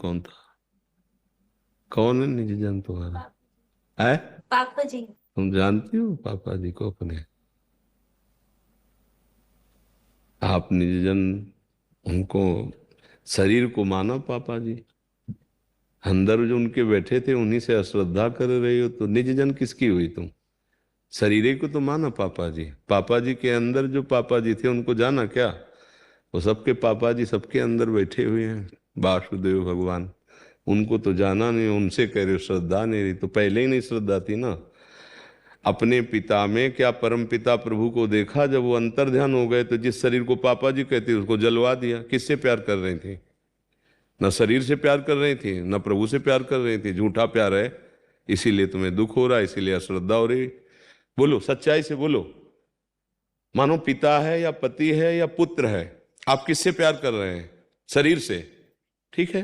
कौन था? कौन है निजी जन तुम्हारा? है? पापा जी। तुम जानती हो पापा जी को अपने? आप निजी जन उनको शरीर को माना पापा जी, अंदर जो उनके बैठे थे उन्हीं से अश्रद्धा कर रही हो, तो निजी जन किसकी हुई तुम? शरीर को तो माना पापा जी। पापा जी के अंदर जो पापा जी थे उनको जाना क्या? वो सबके पापा जी सबके अंदर बैठे हुए हैं, वासुदेव भगवान। उनको तो जाना नहीं, उनसे कह रहे हो श्रद्धा नहीं रही, तो पहले ही नहीं श्रद्धा थी ना। अपने पिता में क्या परम पिता प्रभु को देखा, जब वो अंतर ध्यान हो गए तो जिस शरीर को पापा जी कहते उसको जलवा दिया। किससे प्यार कर रही थी? न शरीर से प्यार कर रही थी, न प्रभु से प्यार कर रही थी। झूठा प्यार है, इसीलिए तुम्हें दुख हो रहा है, इसीलिए अश्रद्धा हो रही। बोलो, सच्चाई से बोलो। मानो पिता है या पति है या पुत्र है, आप किससे प्यार कर रहे हैं? शरीर से। ठीक है,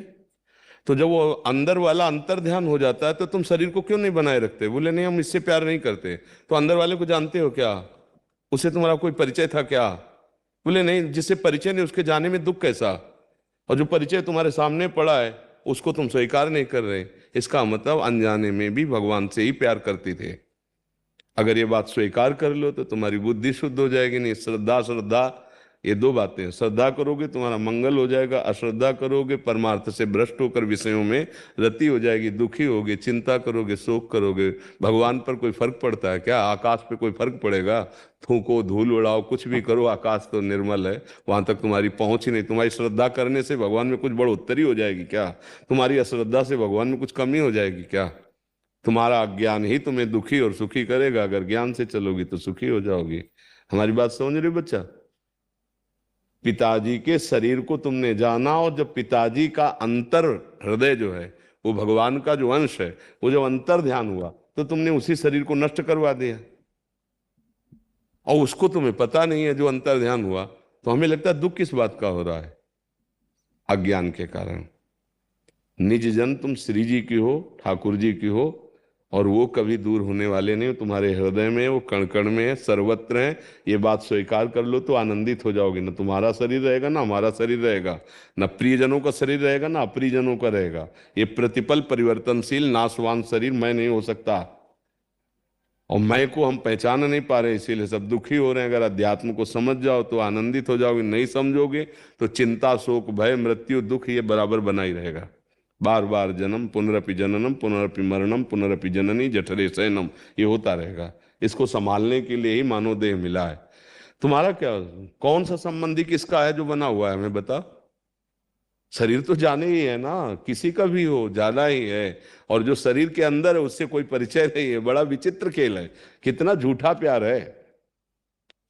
तो जब वो अंदर वाला अंतर ध्यान हो जाता है तो तुम शरीर को क्यों नहीं बनाए रखते? बोले नहीं हम इससे प्यार नहीं करते। तो अंदर वाले को जानते हो क्या? उससे तुम्हारा कोई परिचय था क्या? बोले नहीं, जिससे परिचय नहीं उसके जाने में दुख कैसा? और जो परिचय तुम्हारे सामने पड़ा है उसको तुम स्वीकार नहीं कर रहे। इसका मतलब अनजाने में भी भगवान से ही प्यार करते थे। अगर ये बात स्वीकार कर लो तो तुम्हारी बुद्धि शुद्ध हो जाएगी। नहीं, श्रद्धा श्रद्धा ये दो बातें। श्रद्धा करोगे तुम्हारा मंगल हो जाएगा, अश्रद्धा करोगे परमार्थ से भ्रष्ट होकर विषयों में रति हो जाएगी, दुखी होगे, चिंता करोगे, शोक करोगे। भगवान पर कोई फर्क पड़ता है क्या? आकाश पे कोई फर्क पड़ेगा? थूको, धूल उड़ाओ, कुछ भी करो, आकाश तो निर्मल है, वहां तक तुम्हारी पहुंच ही नहीं। तुम्हारी श्रद्धा करने से भगवान में कुछ बढ़ोतरी हो जाएगी क्या? तुम्हारी अश्रद्धा से भगवान में कुछ कमी हो जाएगी क्या? तुम्हारा अज्ञान ही तुम्हें दुखी और सुखी करेगा। अगर ज्ञान से चलोगी तो सुखी हो जाओगी। हमारी बात समझ रहे हो बच्चा? पिताजी के शरीर को तुमने जाना, और जब पिताजी का अंतर हृदय जो है वो भगवान का जो अंश है, वो जब अंतर ध्यान हुआ तो तुमने उसी शरीर को नष्ट करवा दिया। और उसको तुम्हें पता नहीं है जो अंतर ध्यान हुआ। तो हमें लगता है दुख किस बात का हो रहा है? अज्ञान के कारण। निज जन तुम श्री जी की हो, ठाकुर जी की हो, और वो कभी दूर होने वाले नहीं। तुम्हारे हृदय में, वो कण कण में है, सर्वत्र है। ये बात स्वीकार कर लो तो आनंदित हो जाओगे। ना तुम्हारा शरीर रहेगा, ना हमारा शरीर रहेगा, ना प्रियजनों का शरीर रहेगा, ना अप्रियजनों का रहेगा। ये प्रतिपल परिवर्तनशील नाशवान शरीर मैं नहीं हो सकता। और मैं को हम पहचान नहीं पा रहे, इसीलिए सब दुखी हो रहे हैं। अगर अध्यात्म को समझ जाओ तो आनंदित हो जाओगे, नहीं समझोगे तो चिंता, शोक, भय, मृत्यु, दुख ये बराबर बना ही रहेगा। बार बार जन्म, पुनरपि जननम, पुनरपि मरणम, पुनरपि जननी जठरे शयनम, ये होता रहेगा। इसको संभालने के लिए ही मानव देह मिला है। तुम्हारा क्या, कौन सा संबंधी किसका है जो बना हुआ है? हमें बता। शरीर तो जाने ही है ना, किसी का भी हो जाना ही है। और जो शरीर के अंदर है उससे कोई परिचय नहीं है। बड़ा विचित्र खेल है, कितना झूठा प्यार है।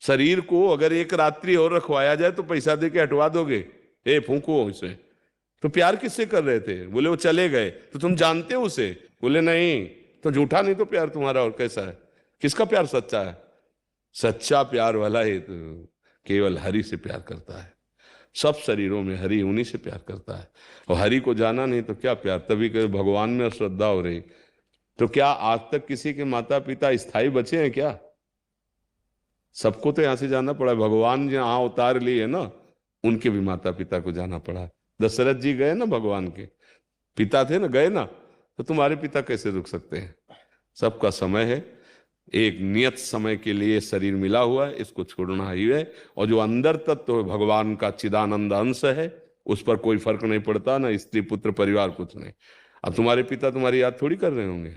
शरीर को अगर एक रात्रि और रखवाया जाए तो पैसा दे के हटवा दोगे? ए फूंको इसे। तो प्यार किससे कर रहे थे? बोले वो चले गए, तो तुम जानते हो उसे? बोले नहीं। तो झूठा नहीं तो प्यार तुम्हारा और कैसा है? किसका प्यार सच्चा है? सच्चा प्यार वाला ही तो केवल हरि से प्यार करता है। सब शरीरों में हरि उन्हीं से प्यार करता है। और हरि को जाना नहीं तो क्या प्यार? तभी कभी भगवान में श्रद्धा हो रही। तो क्या आज तक किसी के माता पिता स्थायी बचे हैं क्या? सबको तो यहां से जाना पड़ा। भगवान जहां अवतार लिए ना, उनके भी माता पिता को जाना पड़ा। दशरथ जी गए ना, भगवान के पिता थे ना, गए ना। तो तुम्हारे पिता कैसे रुक सकते हैं? सबका समय है। एक नियत समय के लिए शरीर मिला हुआ है, इसको छोड़ना ही है। और जो अंदर तत्व है भगवान का चिदानंद अंश है, उस पर कोई फर्क नहीं पड़ता, ना स्त्री पुत्र परिवार, कुछ नहीं। अब तुम्हारे पिता तुम्हारी याद थोड़ी कर रहे होंगे,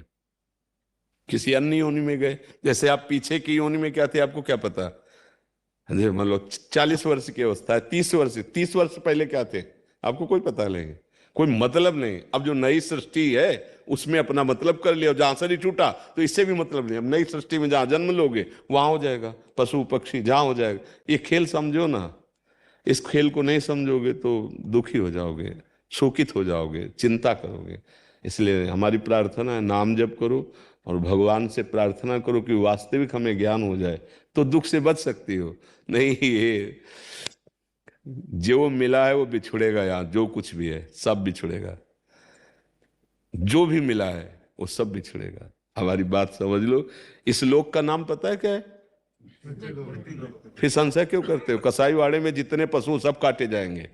किसी अन्य योनि में गए। जैसे आप पीछे की योनि में क्या थे आपको क्या पता? मान लो 40 वर्ष की अवस्था है, 30 वर्ष, 30 वर्ष पहले क्या थे आपको कोई पता नहीं। कोई मतलब नहीं। अब जो नई सृष्टि है उसमें अपना मतलब कर लिया। जहां शरीर टूटा तो इससे भी मतलब नहीं। अब नई सृष्टि में जहां जन्म लोगे वहां हो जाएगा, पशु पक्षी जहां हो जाएगा। ये खेल समझो ना। इस खेल को नहीं समझोगे तो दुखी हो जाओगे, शोकित हो जाओगे, चिंता करोगे। इसलिए हमारी प्रार्थना है, नाम जप करो और भगवान से प्रार्थना करो कि वास्तविक हमें ज्ञान हो जाए, तो दुख से बच सकती हो। नहीं, ये जो मिला है वो बिछुड़ेगा। यहाँ जो कुछ भी है सब बिछुड़ेगा। जो भी मिला है वो सब बिछुड़ेगा। हमारी बात समझ लो। इस लोक का नाम पता है क्या है? फिर संशय क्यों करते हो? कसाई वाड़े में जितने पशु सब काटे जाएंगे।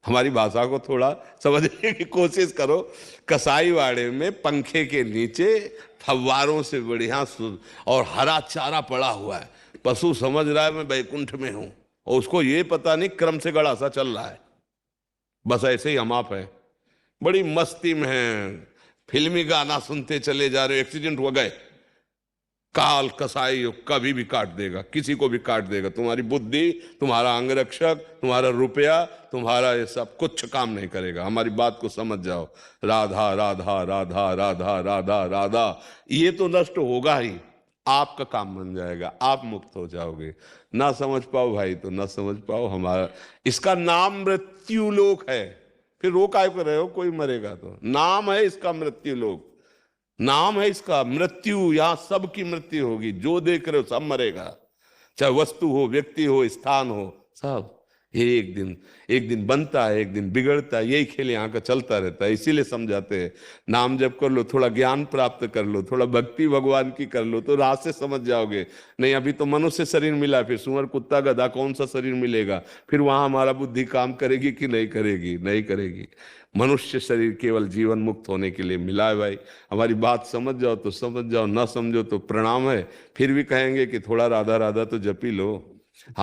हमारी भाषा को थोड़ा समझने की कोशिश करो। कसाईवाड़े में पंखे के नीचे फव्वारों से बढ़िया और हरा चारा पड़ा हुआ है, पशु समझ रहा है मैं बैकुंठ में हूं, और उसको ये पता नहीं क्रम से गड़ा सा चल रहा है। बस ऐसे ही हम आप है, बड़ी मस्ती में हैं, फिल्मी गाना सुनते चले जा रहे, एक्सीडेंट हो गए, काल कसाई कभी भी काट देगा, किसी को भी काट देगा। तुम्हारी बुद्धि, तुम्हारा अंगरक्षक, तुम्हारा रुपया, तुम्हारा ये सब कुछ काम नहीं करेगा। हमारी बात को समझ जाओ। राधा राधा राधा राधा राधा राधा, ये तो नष्ट होगा ही, आपका काम बन जाएगा, आप मुक्त हो जाओगे। ना समझ पाओ भाई तो ना समझ पाओ। हमारा इसका नाम मृत्यु लोक है। फिर रो काय कर रहे हो, कोई मरेगा तो, नाम है इसका मृत्यु लोक, नाम है इसका मृत्यु। यहां सबकी मृत्यु होगी, जो देख रहे हो सब मरेगा, चाहे वस्तु हो, व्यक्ति हो, स्थान हो, सब। ये एक दिन बनता है, एक दिन बिगड़ता है, यही खेल यहाँ का चलता रहता है। इसीलिए समझाते हैं नाम जप कर लो, थोड़ा ज्ञान प्राप्त कर लो, थोड़ा भक्ति भगवान की कर लो, तो राह से समझ जाओगे। नहीं अभी तो मनुष्य शरीर मिला, फिर सुअर कुत्ता गधा कौन सा शरीर मिलेगा, फिर वहां हमारा बुद्धि काम करेगी कि नहीं करेगी? नहीं करेगी। मनुष्य शरीर केवल जीवन मुक्त होने के लिए मिला है भाई। हमारी बात समझ जाओ तो समझ जाओ, ना समझो तो प्रणाम है। फिर भी कहेंगे कि थोड़ा राधा राधा तो जप ही लो।